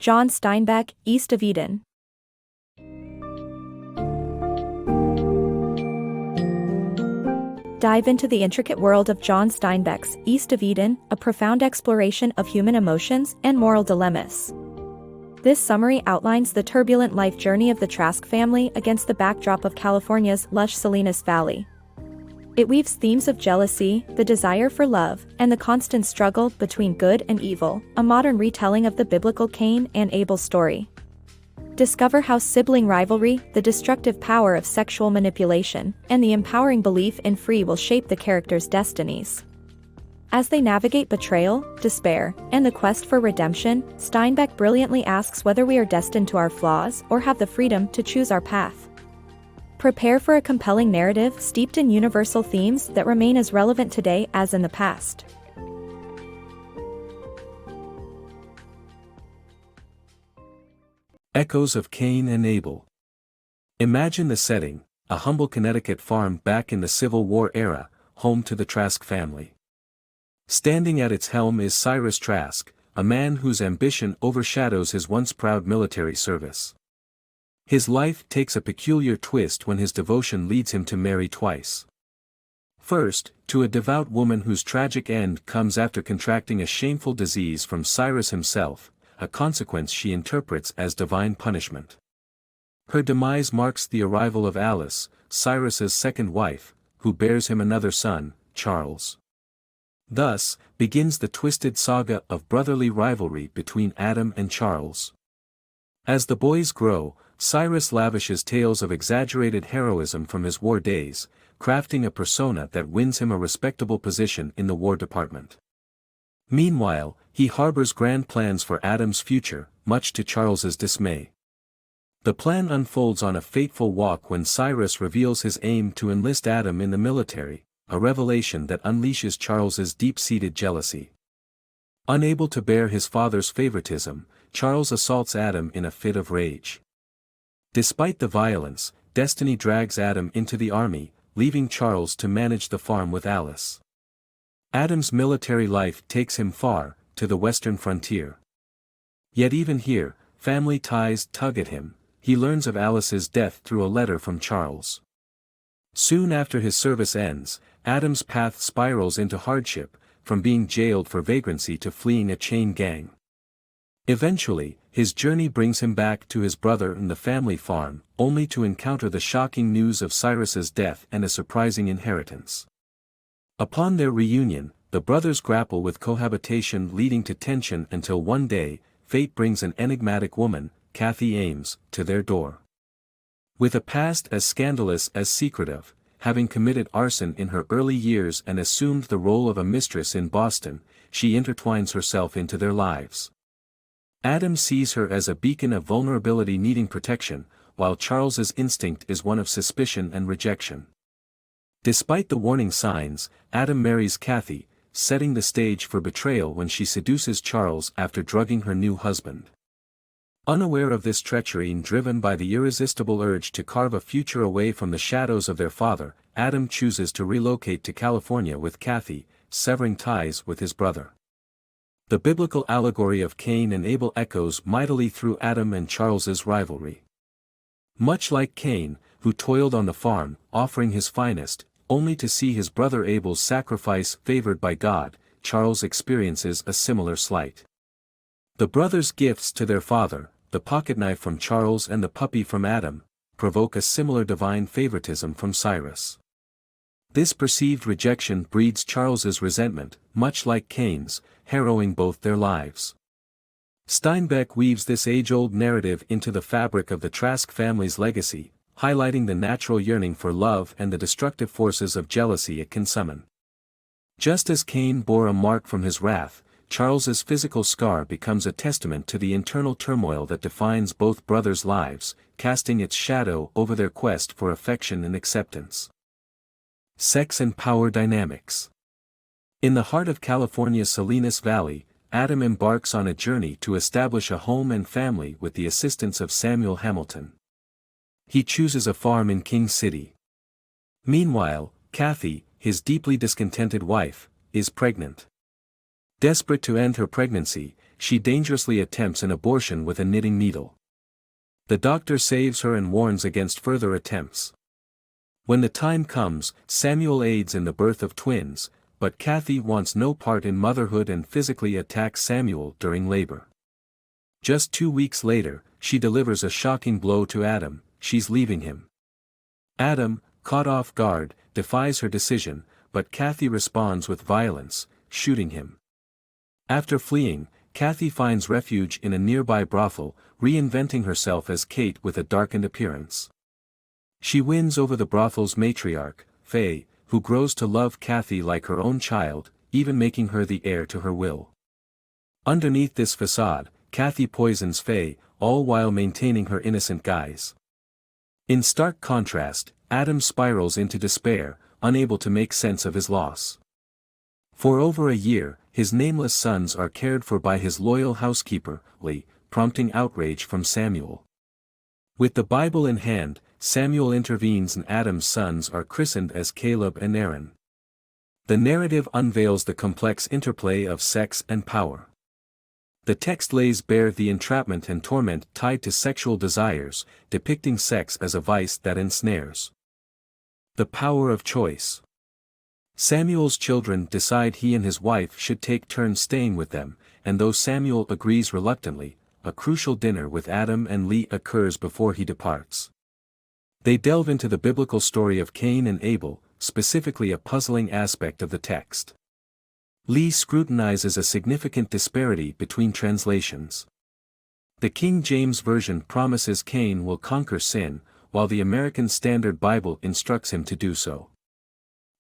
John Steinbeck, East of Eden. Dive into the intricate world of John Steinbeck's East of Eden, a profound exploration of human emotions and moral dilemmas. This summary outlines the turbulent life journey of the Trask family against the backdrop of California's lush Salinas Valley. It weaves themes of jealousy, the desire for love, and the constant struggle between good and evil, a modern retelling of the biblical Cain and Abel story. Discover how sibling rivalry, the destructive power of sexual manipulation, and the empowering belief in free will shape the characters' destinies. As they navigate betrayal, despair, and the quest for redemption, Steinbeck brilliantly asks whether we are destined to our flaws or have the freedom to choose our path. Prepare for a compelling narrative steeped in universal themes that remain as relevant today as in the past. Echoes of Cain and Abel. Imagine the setting, a humble Connecticut farm back in the Civil War era, home to the Trask family. Standing at its helm is Cyrus Trask, a man whose ambition overshadows his once proud military service. His life takes a peculiar twist when his devotion leads him to marry twice. First, to a devout woman whose tragic end comes after contracting a shameful disease from Cyrus himself, a consequence she interprets as divine punishment. Her demise marks the arrival of Alice, Cyrus's second wife, who bears him another son, Charles. Thus, begins the twisted saga of brotherly rivalry between Adam and Charles. As the boys grow, Cyrus lavishes tales of exaggerated heroism from his war days, crafting a persona that wins him a respectable position in the War Department. Meanwhile, he harbors grand plans for Adam's future, much to Charles's dismay. The plan unfolds on a fateful walk when Cyrus reveals his aim to enlist Adam in the military, a revelation that unleashes Charles's deep-seated jealousy. Unable to bear his father's favoritism, Charles assaults Adam in a fit of rage. Despite the violence, destiny drags Adam into the army, leaving Charles to manage the farm with Alice. Adam's military life takes him far, to the western frontier. Yet even here, family ties tug at him. He learns of Alice's death through a letter from Charles. Soon after his service ends, Adam's path spirals into hardship, from being jailed for vagrancy to fleeing a chain gang. Eventually, his journey brings him back to his brother and the family farm, only to encounter the shocking news of Cyrus's death and a surprising inheritance. Upon their reunion, the brothers grapple with cohabitation leading to tension until one day, fate brings an enigmatic woman, Kathy Ames, to their door. With a past as scandalous as secretive, having committed arson in her early years and assumed the role of a mistress in Boston, she intertwines herself into their lives. Adam sees her as a beacon of vulnerability needing protection, while Charles's instinct is one of suspicion and rejection. Despite the warning signs, Adam marries Kathy, setting the stage for betrayal when she seduces Charles after drugging her new husband. Unaware of this treachery and driven by the irresistible urge to carve a future away from the shadows of their father, Adam chooses to relocate to California with Kathy, severing ties with his brother. The biblical allegory of Cain and Abel echoes mightily through Adam and Charles's rivalry. Much like Cain, who toiled on the farm, offering his finest, only to see his brother Abel's sacrifice favored by God, Charles experiences a similar slight. The brothers' gifts to their father, the pocketknife from Charles and the puppy from Adam, provoke a similar divine favoritism from Cyrus. This perceived rejection breeds Charles's resentment, much like Cain's, harrowing both their lives. Steinbeck weaves this age-old narrative into the fabric of the Trask family's legacy, highlighting the natural yearning for love and the destructive forces of jealousy it can summon. Just as Cain bore a mark from his wrath, Charles's physical scar becomes a testament to the internal turmoil that defines both brothers' lives, casting its shadow over their quest for affection and acceptance. Sex and power dynamics. In the heart of California's Salinas Valley, Adam embarks on a journey to establish a home and family with the assistance of Samuel Hamilton. He chooses a farm in King City. Meanwhile, Kathy, his deeply discontented wife, is pregnant. Desperate to end her pregnancy, she dangerously attempts an abortion with a knitting needle. The doctor saves her and warns against further attempts. When the time comes, Samuel aids in the birth of twins, but Kathy wants no part in motherhood and physically attacks Samuel during labor. Just 2 weeks later, she delivers a shocking blow to Adam. She's leaving him. Adam, caught off guard, defies her decision, but Kathy responds with violence, shooting him. After fleeing, Kathy finds refuge in a nearby brothel, reinventing herself as Kate with a darkened appearance. She wins over the brothel's matriarch, Faye, who grows to love Kathy like her own child, even making her the heir to her will. Underneath this facade, Kathy poisons Faye, all while maintaining her innocent guise. In stark contrast, Adam spirals into despair, unable to make sense of his loss. For over a year, his nameless sons are cared for by his loyal housekeeper, Lee, prompting outrage from Samuel. With the Bible in hand, Samuel intervenes and Adam's sons are christened as Caleb and Aaron. The narrative unveils the complex interplay of sex and power. The text lays bare the entrapment and torment tied to sexual desires, depicting sex as a vice that ensnares. The power of choice. Samuel's children decide he and his wife should take turns staying with them, and though Samuel agrees reluctantly, a crucial dinner with Adam and Lee occurs before he departs. They delve into the biblical story of Cain and Abel, specifically a puzzling aspect of the text. Lee scrutinizes a significant disparity between translations. The King James Version promises Cain will conquer sin, while the American Standard Bible instructs him to do so.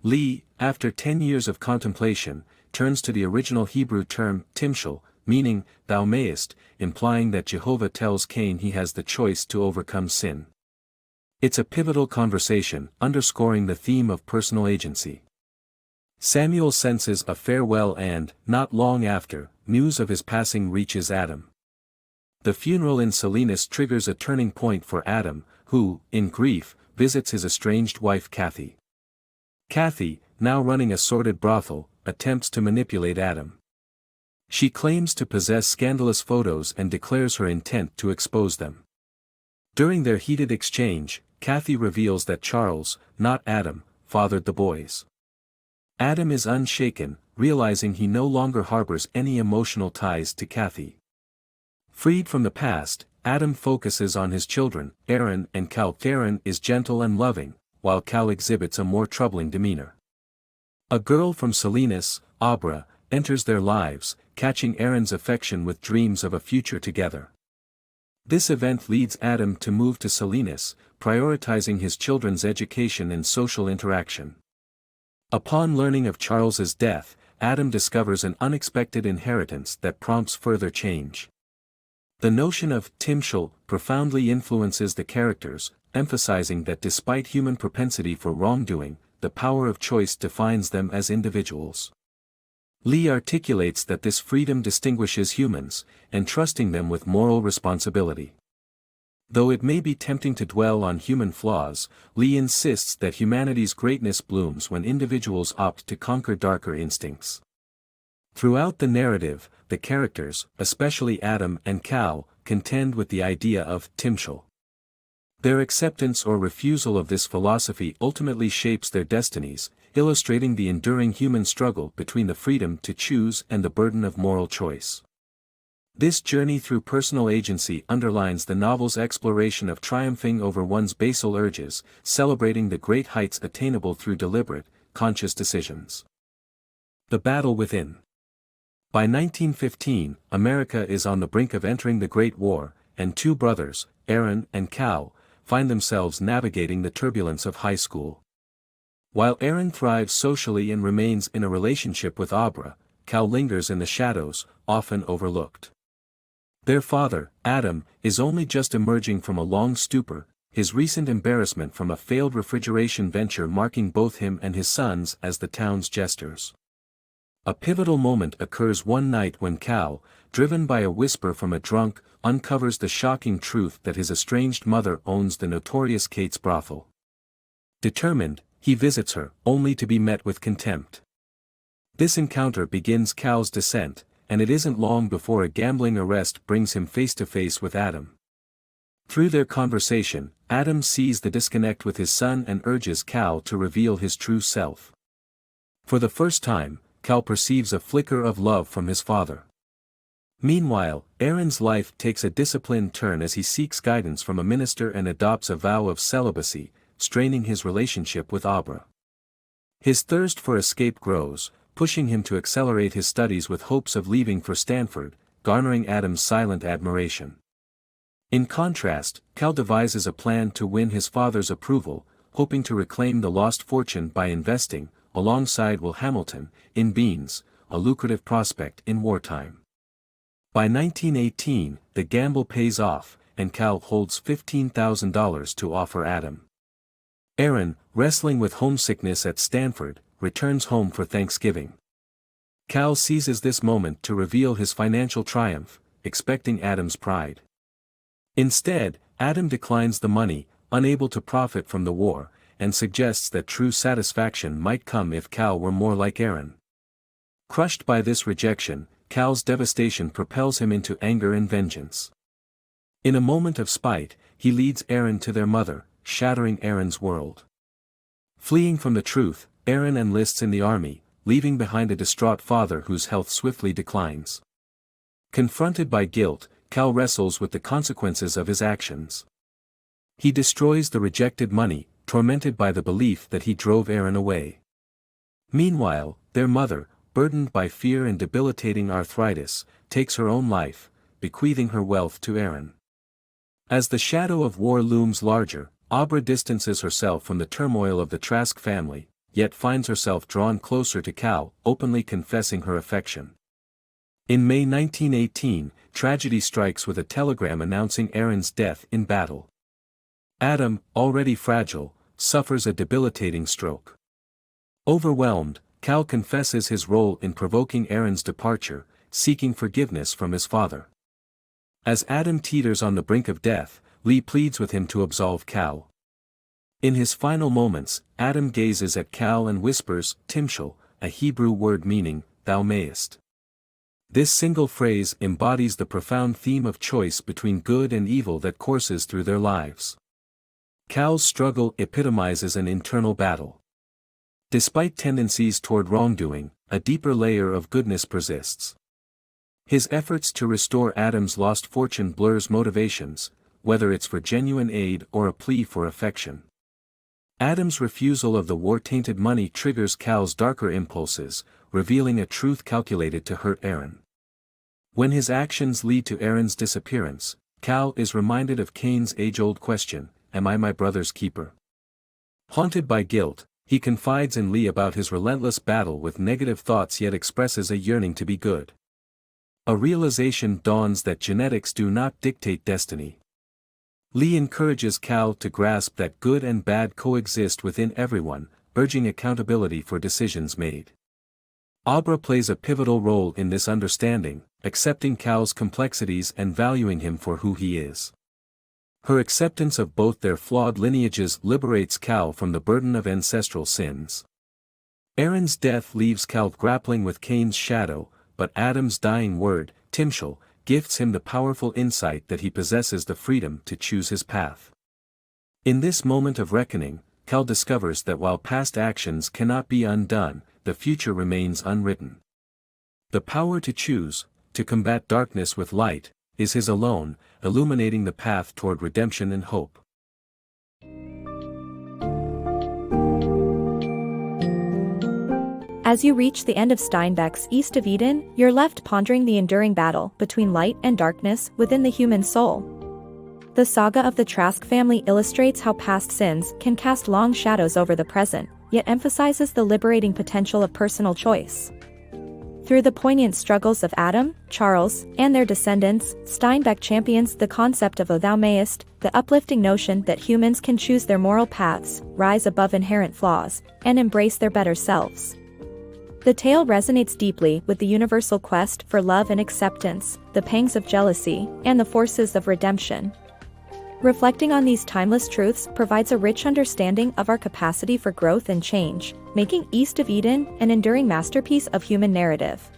Lee, after 10 years of contemplation, turns to the original Hebrew term, timshel, meaning, thou mayest, implying that Jehovah tells Cain he has the choice to overcome sin. It's a pivotal conversation, underscoring the theme of personal agency. Samuel senses a farewell and, not long after, news of his passing reaches Adam. The funeral in Salinas triggers a turning point for Adam, who, in grief, visits his estranged wife Kathy. Kathy, now running a sordid brothel, attempts to manipulate Adam. She claims to possess scandalous photos and declares her intent to expose them. During their heated exchange, Kathy reveals that Charles, not Adam, fathered the boys. Adam is unshaken, realizing he no longer harbors any emotional ties to Kathy. Freed from the past, Adam focuses on his children, Aaron and Cal. Aaron is gentle and loving, while Cal exhibits a more troubling demeanor. A girl from Salinas, Abra, enters their lives, catching Aaron's affection with dreams of a future together. This event leads Adam to move to Salinas, prioritizing his children's education and social interaction. Upon learning of Charles's death, Adam discovers an unexpected inheritance that prompts further change. The notion of timshel profoundly influences the characters, emphasizing that despite human propensity for wrongdoing, the power of choice defines them as individuals. Lee articulates that this freedom distinguishes humans, entrusting them with moral responsibility. Though it may be tempting to dwell on human flaws, Lee insists that humanity's greatness blooms when individuals opt to conquer darker instincts. Throughout the narrative, the characters, especially Adam and Cal, contend with the idea of timshel. Their acceptance or refusal of this philosophy ultimately shapes their destinies, illustrating the enduring human struggle between the freedom to choose and the burden of moral choice. This journey through personal agency underlines the novel's exploration of triumphing over one's basal urges, celebrating the great heights attainable through deliberate, conscious decisions. The Battle Within. By 1915, America is on the brink of entering the Great War, and two brothers, Aaron and Cal, find themselves navigating the turbulence of high school. While Aaron thrives socially and remains in a relationship with Abra, Cal lingers in the shadows, often overlooked. Their father, Adam, is only just emerging from a long stupor, his recent embarrassment from a failed refrigeration venture marking both him and his sons as the town's jesters. A pivotal moment occurs one night when Cal, driven by a whisper from a drunk, uncovers the shocking truth that his estranged mother owns the notorious Kate's brothel. Determined, he visits her, only to be met with contempt. This encounter begins Cal's descent, and it isn't long before a gambling arrest brings him face to face with Adam. Through their conversation, Adam sees the disconnect with his son and urges Cal to reveal his true self. For the first time, Cal perceives a flicker of love from his father. Meanwhile, Aaron's life takes a disciplined turn as he seeks guidance from a minister and adopts a vow of celibacy, straining his relationship with Abra. His thirst for escape grows, pushing him to accelerate his studies with hopes of leaving for Stanford, garnering Adam's silent admiration. In contrast, Cal devises a plan to win his father's approval, hoping to reclaim the lost fortune by investing, alongside Will Hamilton, in beans, a lucrative prospect in wartime. By 1918, the gamble pays off, and Cal holds $15,000 to offer Adam. Aaron, wrestling with homesickness at Stanford, returns home for Thanksgiving. Cal seizes this moment to reveal his financial triumph, expecting Adam's pride. Instead, Adam declines the money, unable to profit from the war, and suggests that true satisfaction might come if Cal were more like Aaron. Crushed by this rejection, Cal's devastation propels him into anger and vengeance. In a moment of spite, he leads Aaron to their mother, shattering Aaron's world. Fleeing from the truth, Aaron enlists in the army, leaving behind a distraught father whose health swiftly declines. Confronted by guilt, Cal wrestles with the consequences of his actions. He destroys the rejected money, tormented by the belief that he drove Aaron away. Meanwhile, their mother, burdened by fear and debilitating arthritis, takes her own life, bequeathing her wealth to Aaron. As the shadow of war looms larger, Abra distances herself from the turmoil of the Trask family, yet finds herself drawn closer to Cal, openly confessing her affection. In May 1918, tragedy strikes with a telegram announcing Aaron's death in battle. Adam, already fragile, suffers a debilitating stroke. Overwhelmed, Cal confesses his role in provoking Aaron's departure, seeking forgiveness from his father. As Adam teeters on the brink of death, Lee pleads with him to absolve Cal. In his final moments, Adam gazes at Cal and whispers, Timshel, a Hebrew word meaning, thou mayest. This single phrase embodies the profound theme of choice between good and evil that courses through their lives. Cal's struggle epitomizes an internal battle. Despite tendencies toward wrongdoing, a deeper layer of goodness persists. His efforts to restore Adam's lost fortune blurs motivations, whether it's for genuine aid or a plea for affection. Adam's refusal of the war-tainted money triggers Cal's darker impulses, revealing a truth calculated to hurt Aaron. When his actions lead to Aaron's disappearance, Cal is reminded of Cain's age-old question, am I my brother's keeper? Haunted by guilt, he confides in Lee about his relentless battle with negative thoughts yet expresses a yearning to be good. A realization dawns that genetics do not dictate destiny. Lee encourages Cal to grasp that good and bad coexist within everyone, urging accountability for decisions made. Abra plays a pivotal role in this understanding, accepting Cal's complexities and valuing him for who he is. Her acceptance of both their flawed lineages liberates Cal from the burden of ancestral sins. Aaron's death leaves Cal grappling with Cain's shadow, but Adam's dying word, Timshel, gifts him the powerful insight that he possesses the freedom to choose his path. In this moment of reckoning, Cal discovers that while past actions cannot be undone, the future remains unwritten. The power to choose, to combat darkness with light, is his alone, illuminating the path toward redemption and hope. As you reach the end of Steinbeck's East of Eden, you're left pondering the enduring battle between light and darkness within the human soul. The saga of the Trask family illustrates how past sins can cast long shadows over the present, yet emphasizes the liberating potential of personal choice. Through the poignant struggles of Adam, Charles, and their descendants, Steinbeck champions the concept of a thou mayest, the uplifting notion that humans can choose their moral paths, rise above inherent flaws, and embrace their better selves. The tale resonates deeply with the universal quest for love and acceptance, the pangs of jealousy, and the forces of redemption. Reflecting on these timeless truths provides a rich understanding of our capacity for growth and change, making East of Eden an enduring masterpiece of human narrative.